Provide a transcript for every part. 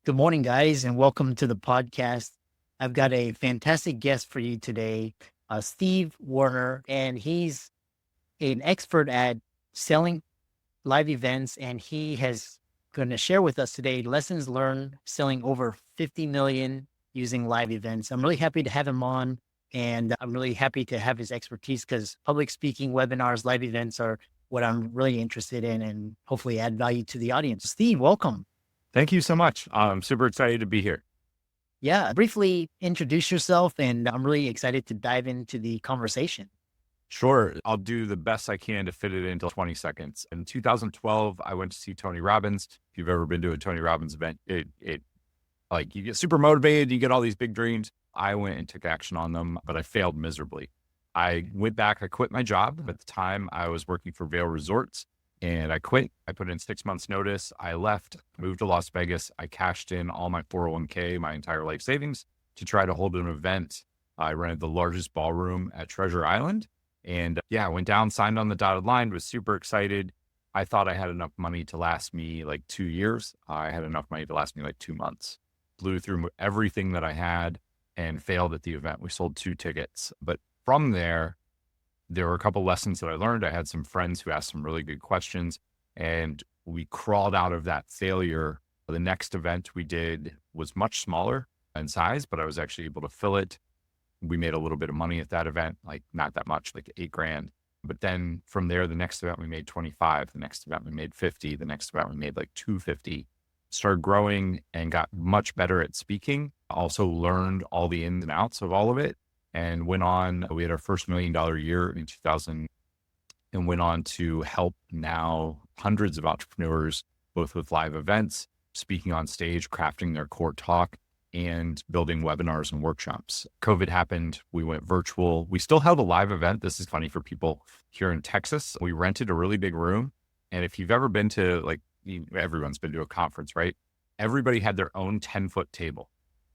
Good morning, guys, and welcome to the podcast. I've got a fantastic guest for you today, Steve Werner, and he's an expert at selling live events, and he has going to share with us today lessons learned selling over 50 million using live events. I'm really happy to have him on, and I'm really happy to have his expertise because public speaking, webinars, live events are what I'm really interested in and hopefully add value to the audience. Steve, welcome. Thank you so much. I'm super excited to be here. Yeah, briefly introduce yourself, and I'm really excited to dive into the conversation. Sure. I'll do the best I can to fit it into 20 seconds. In 2012, I went to see Tony Robbins. If you've ever been to a Tony Robbins event, it like you get super motivated, you get all these big dreams. I went and took action on them, but I failed miserably. I went back, I quit my job. At the time, I was working for Vail Resorts and I quit. I put in 6 months notice. I left, moved to Las Vegas. I cashed in all my 401k, my entire life savings to try to hold an event. I rented the largest ballroom at Treasure Island. And I went down, signed on the dotted line, was super excited. I thought I had enough money to last me like 2 years. I had enough money to last me like 2 months. Blew through everything that I had and failed at the event. We sold 2 tickets. But from there were a couple lessons that I learned. I had some friends who asked some really good questions, and we crawled out of that failure. The next event we did was much smaller in size, but I was actually able to fill it. We made a little bit of money at that event, like not that much, like $8,000. But then from there, the next event we made 25, the next event we made 50, the next event we made like 250. Started growing and got much better at speaking. Also learned all the ins and outs of all of it and went on. We had our first $1 million year in 2000 and went on to help now hundreds of entrepreneurs, both with live events, speaking on stage, crafting their core talk, and building webinars and workshops. COVID happened. We went virtual. We still held a live event. This is funny for people here in Texas. We rented a really big room. And if you've ever been to everyone's been to a conference, right? Everybody had their own 10-foot table.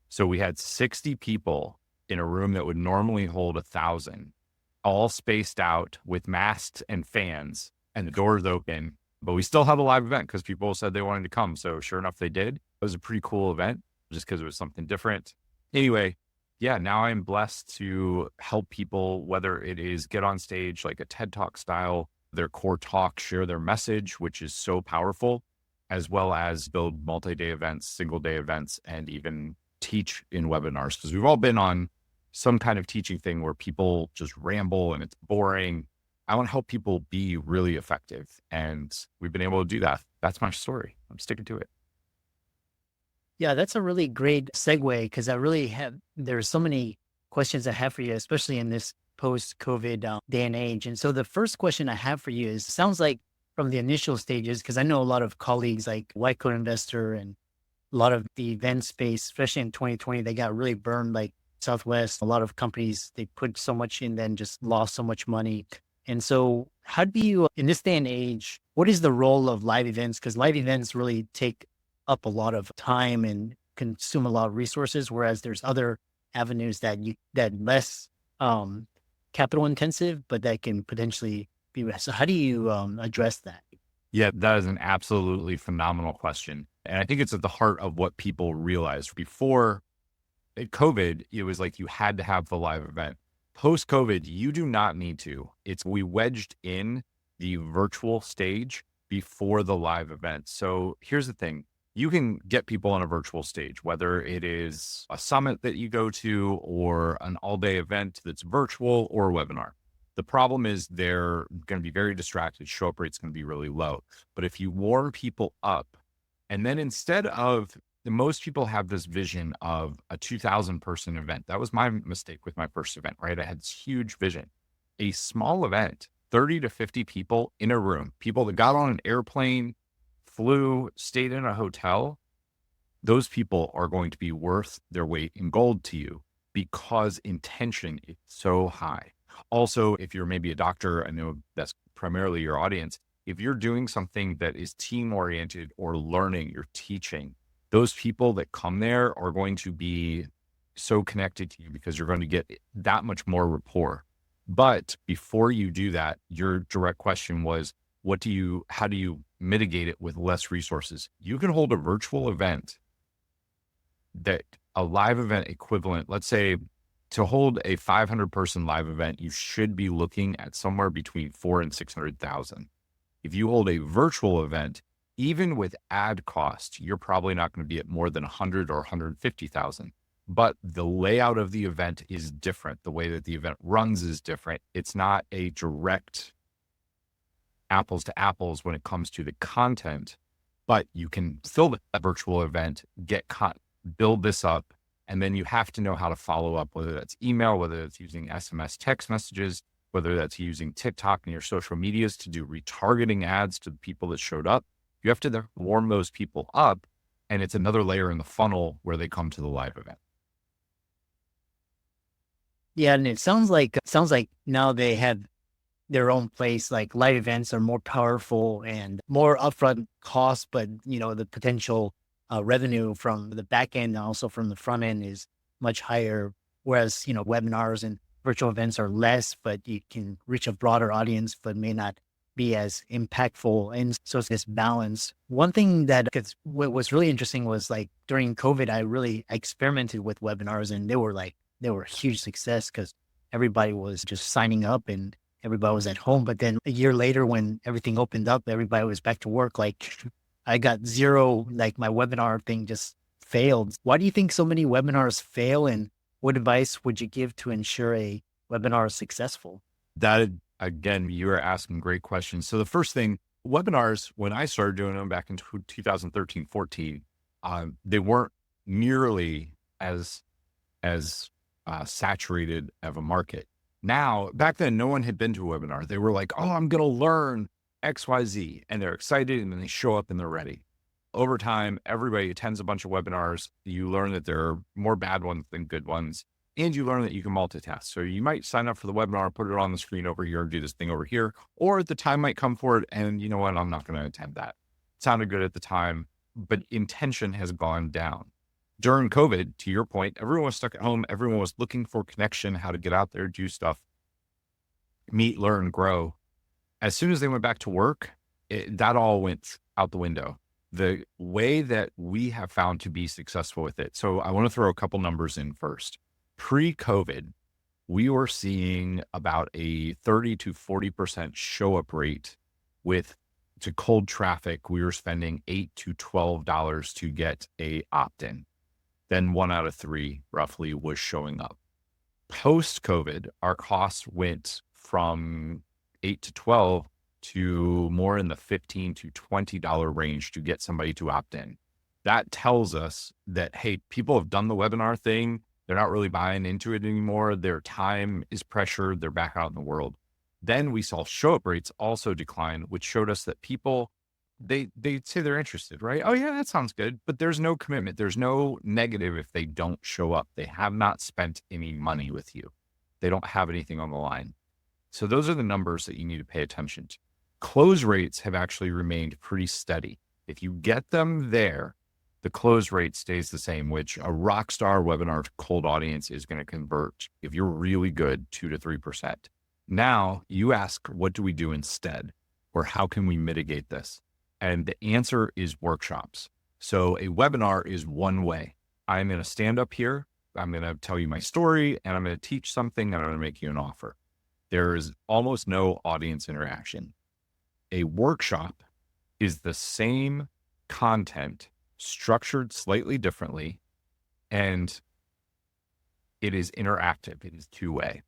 So we had 60 people in a room that would normally hold 1,000, all spaced out with masks and fans, and the doors open. But we still had a live event because people said they wanted to come. So sure enough, they did. It was a pretty cool event just because it was something different. Anyway, now I'm blessed to help people, whether it is get on stage like a TED Talk style, their core talk, share their message, which is so powerful, as well as build multi-day events, single-day events, and even teach in webinars. Because we've all been on some kind of teaching thing where people just ramble and it's boring. I want to help people be really effective. And we've been able to do that. That's my story. I'm sticking to it. Yeah, that's a really great segue because there's so many questions I have for you, especially in this post-COVID day and age. And so the first question I have for you sounds like from the initial stages, because I know a lot of colleagues like White Coat Investor and a lot of the event space, especially in 2020, they got really burned like Southwest. A lot of companies, they put so much in, then just lost so much money. And so how do you, in this day and age, what is the role of live events? Because live events really take up a lot of time and consume a lot of resources, whereas there's other avenues that less capital intensive, but that can potentially be. So how do you address that? Yeah, that is an absolutely phenomenal question. And I think it's at the heart of what people realized. Before COVID, it was like you had to have the live event. Post-COVID, you do not need to. We wedged in the virtual stage before the live event. So here's the thing. You can get people on a virtual stage, whether it is a summit that you go to or an all-day event that's virtual or a webinar. The problem is they're going to be very distracted. Show-up rate's going to be really low. But if you warm people up, and then instead of, most people have this vision of a 2,000 person event. That was my mistake with my first event, right? I had this huge vision. A small event, 30 to 50 people in a room, people that got on an airplane, flew, stayed in a hotel, those people are going to be worth their weight in gold to you because intention is so high. Also, if you're maybe a doctor, I know that's primarily your audience. If you're doing something that is team oriented or learning, you're teaching, those people that come there are going to be so connected to you because you're going to get that much more rapport. But before you do that, your direct question was, how do you mitigate it with less resources? You can hold a virtual event that a live event equivalent, let's say to hold a 500 person live event, you should be looking at somewhere between 4 and 600,000. If you hold a virtual event, even with ad cost, you're probably not going to be at more than 100 or 150,000. But the layout of the event is different. The way that the event runs is different. It's not a direct apples to apples when it comes to the content, but you can fill a virtual event, build this up, and then you have to know how to follow up, whether that's email, whether that's using SMS text messages, whether that's using TikTok and your social medias to do retargeting ads to the people that showed up. You have to warm those people up, and it's another layer in the funnel where they come to the live event. Yeah, and it sounds like now they have their own place. Like live events are more powerful and more upfront costs, but the potential revenue from the back end and also from the front end is much higher. Whereas webinars and virtual events are less, but you can reach a broader audience, but may not be as impactful. And so it's this balance. One thing that what was really interesting was like during COVID, I experimented with webinars, and they were a huge success because everybody was just signing up and everybody was at home. But then a year later, when everything opened up, everybody was back to work. Like I got zero, like my webinar thing just failed. Why do you think so many webinars fail? And what advice would you give to ensure a webinar is successful? That, again, you are asking great questions. So the first thing, webinars, when I started doing them back in 2013, 14, they weren't nearly as saturated of a market. Now, back then, no one had been to a webinar. They were like, oh, I'm going to learn XYZ. And they're excited, and then they show up and they're ready. Over time, everybody attends a bunch of webinars. You learn that there are more bad ones than good ones. And you learn that you can multitask. So you might sign up for the webinar, put it on the screen over here, do this thing over here, or the time might come for it. And you know what? I'm not going to attend that. It sounded good at the time, but intention has gone down. During COVID, to your point, everyone was stuck at home. Everyone was looking for connection, how to get out there, do stuff, meet, learn, grow. As soon as they went back to work, that all went out the window. The way that we have found to be successful with it. So I want to throw a couple numbers in first. Pre-COVID, we were seeing about a 30 to 40% show up rate to cold traffic. We were spending $8 to $12 to get a opt-in. Then 1 out of 3 roughly was showing up. Post-COVID, our costs went from 8 to 12 to more in the $15 to $20 range to get somebody to opt in. That tells us that, hey, people have done the webinar thing. They're not really buying into it anymore. Their time is pressured. They're back out in the world. Then we saw show up rates also decline, which showed us that people, they say they're interested, right? Oh yeah, that sounds good. But there's no commitment. There's no negative if they don't show up. They have not spent any money with you. They don't have anything on the line. So those are the numbers that you need to pay attention to. Close rates have actually remained pretty steady. If you get them there, the close rate stays the same, which a rock star webinar cold audience is going to convert, if you're really good, 2 to 3%. Now you ask, what do we do instead? Or how can we mitigate this? And the answer is workshops. So a webinar is one way. I'm going to stand up here. I'm going to tell you my story, and I'm going to teach something, and I'm going to make you an offer. There is almost no audience interaction. A workshop is the same content structured slightly differently, and it is interactive. It is two-way.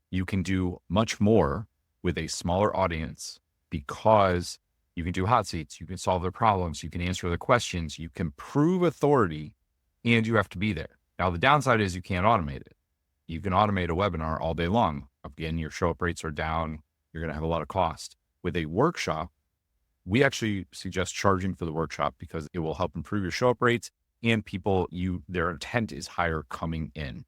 You can do much more with a smaller audience because you can do hot seats. You can solve their problems. You can answer their questions. You can prove authority, and you have to be there. Now, the downside is you can't automate it. You can automate a webinar all day long. Again, your show up rates are down. You're going to have a lot of cost. With a workshop, we actually suggest charging for the workshop because it will help improve your show up rates, and their intent is higher coming in.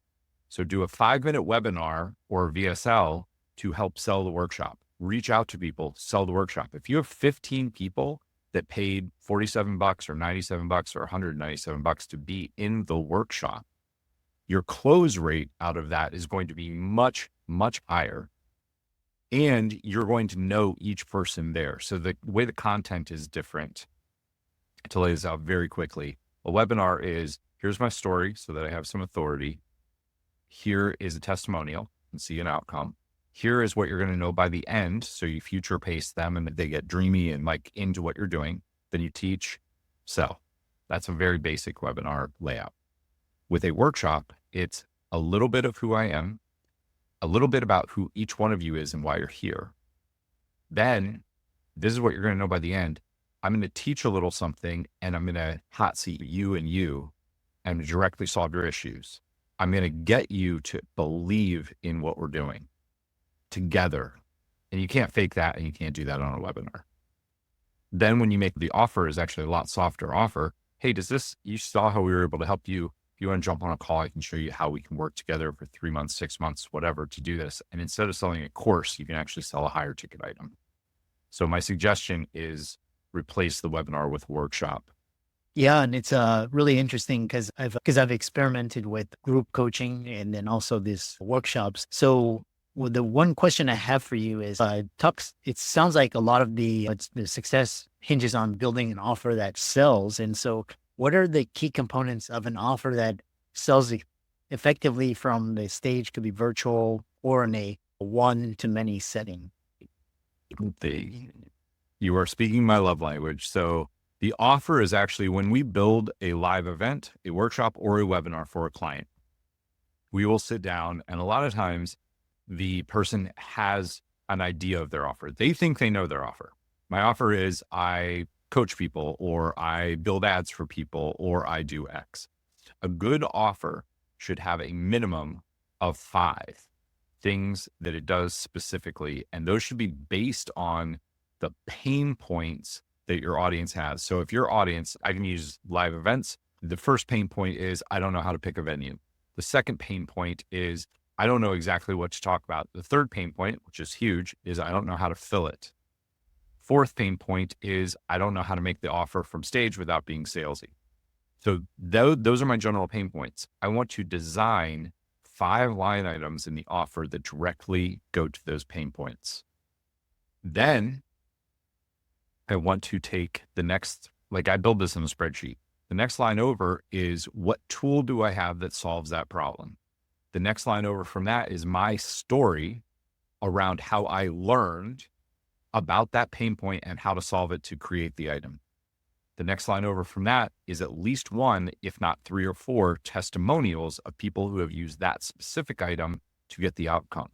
So do a 5-minute webinar or VSL to help sell the workshop. Reach out to people, sell the workshop. If you have 15 people that paid $47 or $97 or $197 to be in the workshop, your close rate out of that is going to be much, much higher. And you're going to know each person there. So the way the content is different, to lay this out very quickly, a webinar is here's my story so that I have some authority. Here is a testimonial and see an outcome. Here is what you're going to know by the end. So you future pace them and they get dreamy and like into what you're doing. Then you teach, sell. That's a very basic webinar layout. With a workshop, it's a little bit of who I am, a little bit about who each one of you is and why you're here. Then this is what you're going to know by the end. I'm going to teach a little something and I'm going to hot seat you and directly solve your issues. I'm going to get you to believe in what we're doing together. And you can't fake that and you can't do that on a webinar. Then when you make the offer is actually a lot softer offer. Hey, you saw how we were able to help you. If you want to jump on a call, I can show you how we can work together for 3 months, 6 months, whatever to do this. And instead of selling a course, you can actually sell a higher ticket item. So my suggestion is replace the webinar with workshop. Yeah, and it's really interesting because I've experimented with group coaching and then also these workshops. So the one question I have for you is, it sounds like a lot of the success hinges on building an offer that sells. And so what are the key components of an offer that sells effectively from the stage, could be virtual or in a one-to-many setting? You are speaking my love language. So the offer is actually when we build a live event, a workshop, or a webinar for a client, we will sit down and a lot of times the person has an idea of their offer. They think they know their offer. My offer is I coach people or I build ads for people or I do X. A good offer should have a minimum of 5 things that it does specifically. And those should be based on the pain points that your audience has. So if your audience, I can use live events. The first pain point is, I don't know how to pick a venue. The second pain point is, I don't know exactly what to talk about. The third pain point, which is huge, is I don't know how to fill it. Fourth pain point is, I don't know how to make the offer from stage without being salesy. So those are my general pain points. I want to design 5 line items in the offer that directly go to those pain points. Then I want to take the next, like I build this in a spreadsheet. The next line over is, what tool do I have that solves that problem? The next line over from that is my story around how I learned about that pain point and how to solve it to create the item. The next line over from that is at least 1, if not 3 or 4 testimonials of people who have used that specific item to get the outcome.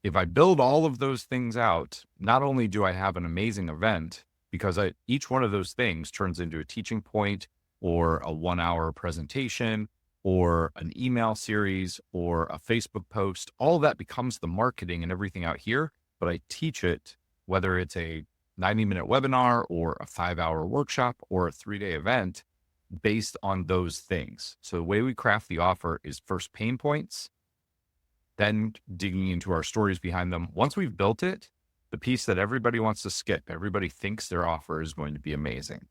If I build all of those things out, not only do I have an amazing event, because each one of those things turns into a teaching point or a 1-hour presentation or an email series or a Facebook post, all that becomes the marketing and everything out here, but I teach it, whether it's a 90-minute webinar or a 5-hour workshop or a 3-day event based on those things. So the way we craft the offer is first pain points, then digging into our stories behind them. Once we've built it, the piece that everybody wants to skip, everybody thinks their offer is going to be amazing.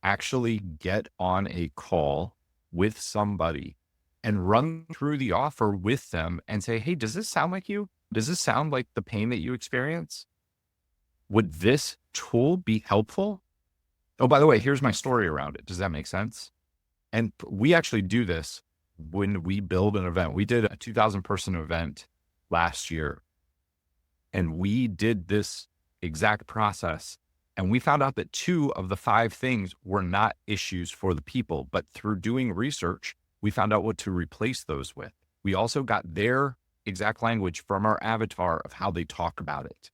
Actually get on a call with somebody and run through the offer with them and say, hey, does this sound like you? Does this sound like the pain that you experience? Would this tool be helpful? Oh, by the way, here's my story around it. Does that make sense? And we actually do this when we build an event. We did a 2,000 person event last year, and we did this exact process. And we found out that 2 of the 5 things were not issues for the people, but through doing research, we found out what to replace those with. We also got their exact language from our avatar of how they talk about it.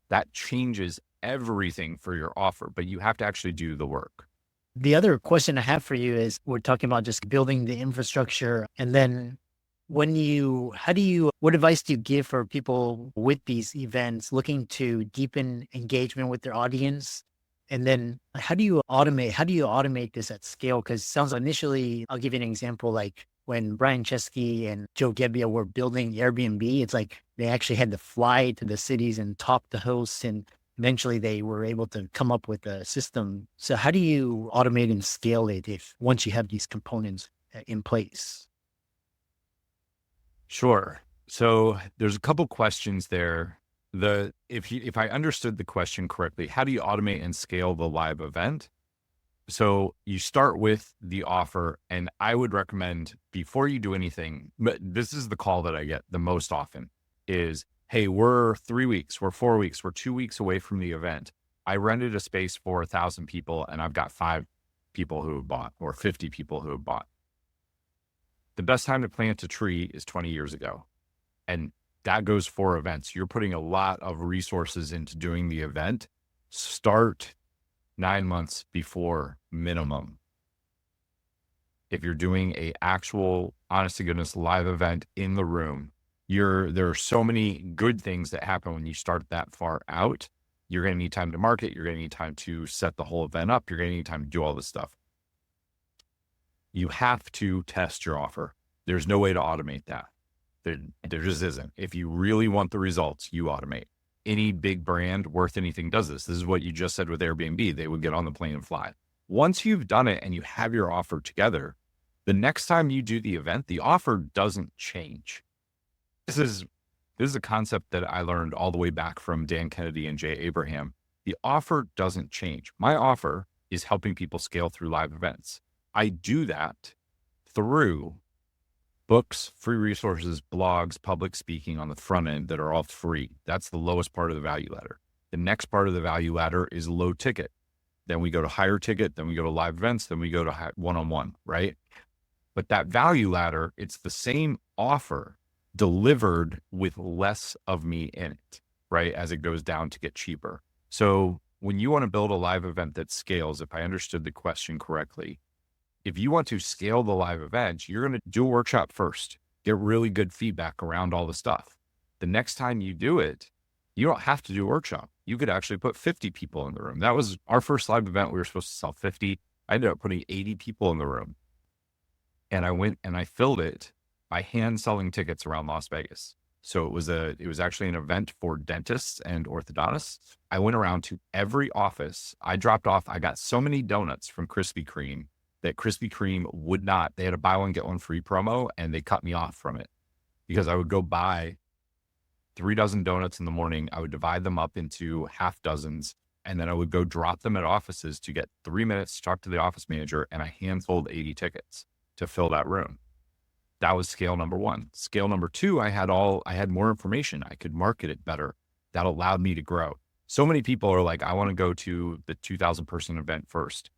That changes everything for your offer, but you have to actually do the work. The other question I have for you is, we're talking about just building the infrastructure. And then what advice do you give for people with these events looking to deepen engagement with their audience? And then how do you automate this at scale? Because it sounds initially, I'll give you an example, like when Brian Chesky and Joe Gebbia were building Airbnb, it's like they actually had to fly to the cities and talk to hosts, and eventually they were able to come up with a system. So how do you automate and scale it once you have these components in place? Sure. So there's a couple questions there. If I understood the question correctly, how do you automate and scale the live event? So you start with the offer, and I would recommend before you do anything, but this is the call that I get the most often is, hey, we're 3 weeks, we're 4 weeks, we're 2 weeks away from the event. I rented a space for 1,000 people and I've got 5 people who have bought or 50 people who have bought. The best time to plant a tree is 20 years ago. And that goes for events. You're putting a lot of resources into doing the event. Start 9 months before minimum. If you're doing a actual, honest to goodness, live event in the room, there are so many good things that happen when you start that far out. You're going to need time to market. You're going to need time to set the whole event up. You're going to need time to do all this stuff. You have to test your offer. There's no way to automate that. There just isn't. If you really want the results, you automate. Any big brand worth anything does this. This is what you just said with Airbnb. They would get on the plane and fly. Once you've done it and you have your offer together, the next time you do the event, the offer doesn't change. This is a concept that I learned all the way back from Dan Kennedy and Jay Abraham. The offer doesn't change. My offer is helping people scale through live events. I do that through books, free resources, blogs, public speaking on the front end that are all free. That's the lowest part of the value ladder. The next part of the value ladder is low ticket. Then we go to higher ticket, then we go to live events, then we go to one-on-one, right? But that value ladder, it's the same offer delivered with less of me in it, right? As it goes down to get cheaper. So when you want to build a live event that scales, if I understood the question correctly, if you want to scale the live event, you're going to do a workshop first, get really good feedback around all the stuff. The next time you do it, you don't have to do a workshop. You could actually put 50 people in the room. That was our first live event. We were supposed to sell 50. I ended up putting 80 people in the room. And I went and I filled it by hand selling tickets around Las Vegas. So it was actually an event for dentists and orthodontists. I went around to every office. I got so many donuts from Krispy Kreme that Krispy Kreme would not, they had a buy one, get one free promo, and they cut me off from it because I would go buy 3 dozen donuts in the morning. I would divide them up into half dozens, and then I would go drop them at offices to get 3 minutes to talk to the office manager, and I hand sold 80 tickets to fill that room. That was scale number 1. Scale number 2, I had more information. I could market it better. That allowed me to grow. So many people are like, I want to go to the 2,000 person event first.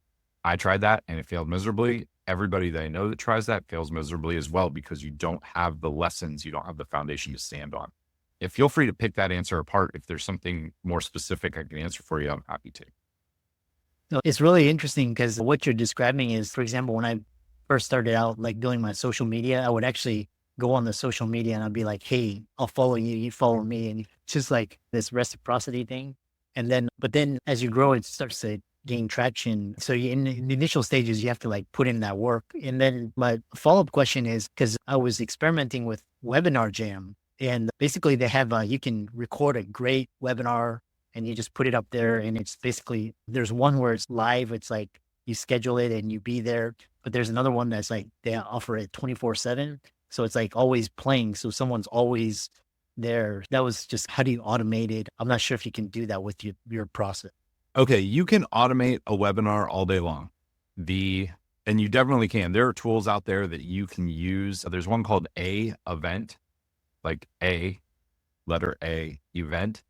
I tried that and it failed miserably. Everybody that I know that tries that fails miserably as well, because you don't have the lessons, you don't have the foundation to stand on. Feel free to pick that answer apart. If there's something more specific I can answer for you, I'm happy to. No, it's really interesting because what you're describing is, for example, when I first started out like doing my social media, I would actually go on the social media and I'd be like, hey, I'll follow you, you follow me. And it's just like this reciprocity thing. But then as you grow, it starts to gain traction. So in the initial stages, you have to like put in that work. And then my follow-up question is, because I was experimenting with Webinar Jam, and basically they have, you can record a great webinar and you just put it up there. And it's basically, there's one where it's live. It's like you schedule it and you be there. But there's another one that's like, they offer it 24/7. So it's like always playing. So someone's always there. That was just, how do you automate it? I'm not sure if you can do that with your process. Okay, you can automate a webinar all day long. And you definitely can. There are tools out there that you can use. There's one called A Event, like A, letter A, event,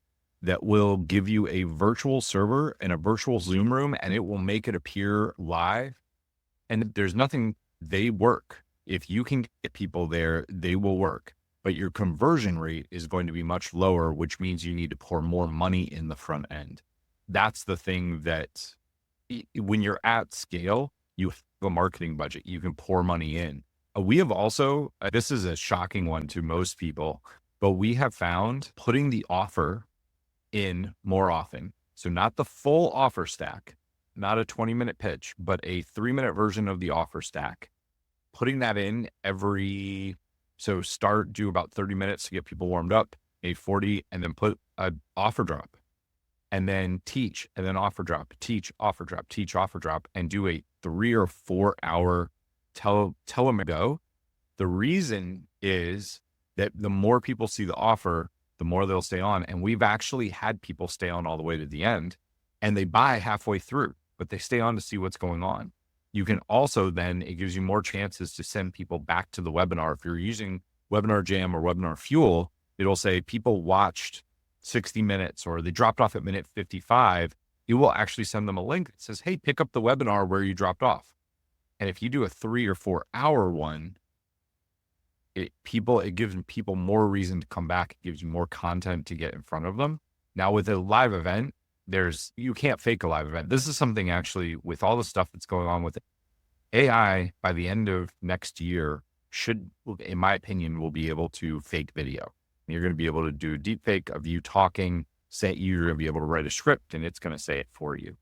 that will give you a virtual server and a virtual Zoom room, and it will make it appear live. And there's nothing, they work. If you can get people there, they will work. But your conversion rate is going to be much lower, which means you need to pour more money in the front end. That's the thing that when you're at scale, you have a marketing budget, you can pour money in. We have also, this is a shocking one to most people, but we have found putting the offer in more often. So not the full offer stack, not a 20-minute pitch, but a 3-minute version of the offer stack. Putting that in do about 30 minutes to get people warmed up, a 40, and then put an offer drop. And then teach, and then offer drop, teach, offer drop, teach, offer drop, and do a 3 or 4 hour tell them to go. The reason is that the more people see the offer, the more they'll stay on. And we've actually had people stay on all the way to the end, and they buy halfway through. but they stay on to see what's going on. You can also then, it gives you more chances to send people back to the webinar. If you're using Webinar Jam or Webinar Fuel, it'll say people watched 60 minutes or they dropped off at minute 55. It will actually send them a link that says, hey, pick up the webinar where you dropped off. And if you do a 3 or 4 hour one, it gives people more reason to come back. It gives you more content to get in front of them. Now with a live event, you can't fake a live event. This is something actually with all the stuff that's going on with AI by the end of next year in my opinion, will be able to fake video. You're going to be able to do deep fake of you talking, say you're going to be able to write a script and it's going to say it for you.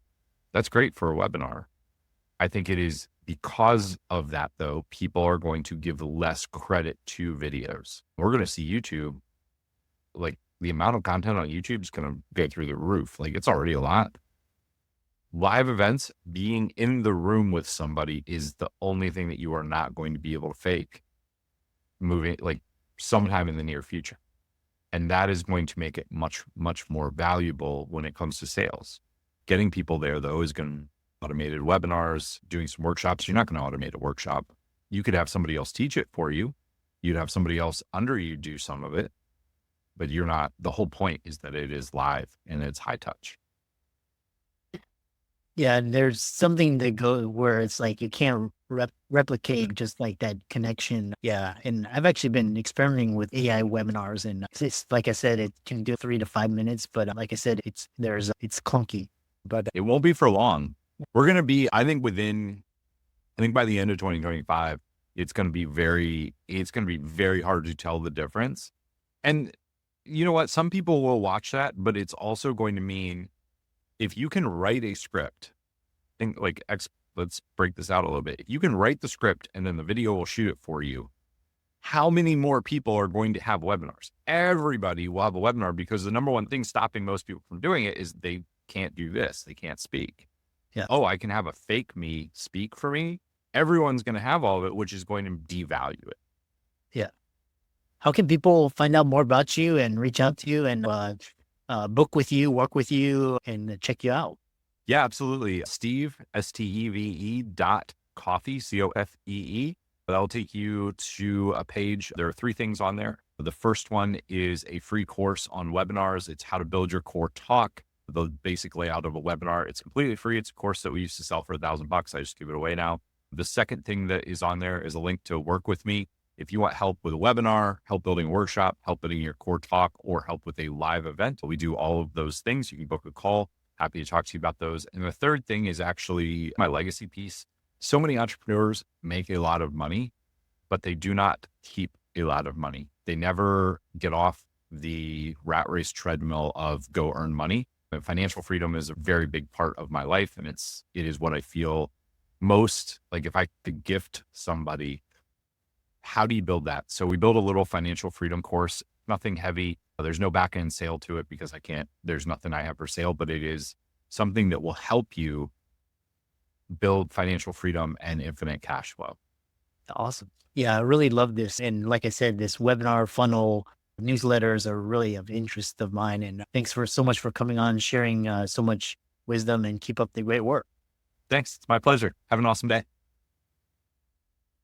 That's great for a webinar. I think it is because of that though, people are going to give less credit to videos. We're going to see YouTube, like the amount of content on YouTube is going to go through the roof. Like it's already a lot. Live events, being in the room with somebody is the only thing that you are not going to be able to fake moving like sometime in the near future. And that is going to make it much, much more valuable when it comes to sales. Getting people there though is going to automated webinars, doing some workshops. You're not going to automate a workshop. You could have somebody else teach it for you. You'd have somebody else under you do some of it, but the whole point is that it is live and it's high touch. Yeah, and there's something that go where it's like you can't replicate just like that connection. Yeah, and I've actually been experimenting with AI webinars, and it's like I said, it can do 3 to 5 minutes, but like I said, it's clunky. But it won't be for long. We're going to be, I think by the end of 2025, it's going to be very hard to tell the difference. And you know what? Some people will watch that, but it's also going to mean if you can write a script, let's break this out a little bit. If you can write the script and then the video will shoot it for you, how many more people are going to have webinars? Everybody will have a webinar because the number one thing stopping most people from doing it is they can't do this. They can't speak. Yeah. Oh, I can have a fake me speak for me. Everyone's going to have all of it, which is going to devalue it. Yeah. How can people find out more about you and reach out to you and book with you, work with you, and check you out? Yeah, absolutely. Steve, Steve.coffee, COFEE. That'll take you to a page. There are 3 things on there. The first one is a free course on webinars. It's how to build your core talk, the basic layout of a webinar. It's completely free. It's a course that we used to sell for $1,000. I just give it away now. The second thing that is on there is a link to work with me. If you want help with a webinar, help building a workshop, help building your core talk, or help with a live event, we do all of those things. You can book a call. Happy to talk to you about those. And the third thing is actually my legacy piece. So many entrepreneurs make a lot of money, but they do not keep a lot of money. They never get off the rat race treadmill of go earn money. But financial freedom is a very big part of my life. And it is what I feel most like if I could gift somebody, how do you build that? So we build a little financial freedom course, nothing heavy. There's no back end sale to it because there's nothing I have for sale, but it is something that will help you build financial freedom and infinite cash flow. Awesome. Yeah, I really love this. And like I said, this webinar funnel newsletters are really of interest of mine. And thanks so much for coming on, sharing so much wisdom, and keep up the great work. Thanks. It's my pleasure. Have an awesome day.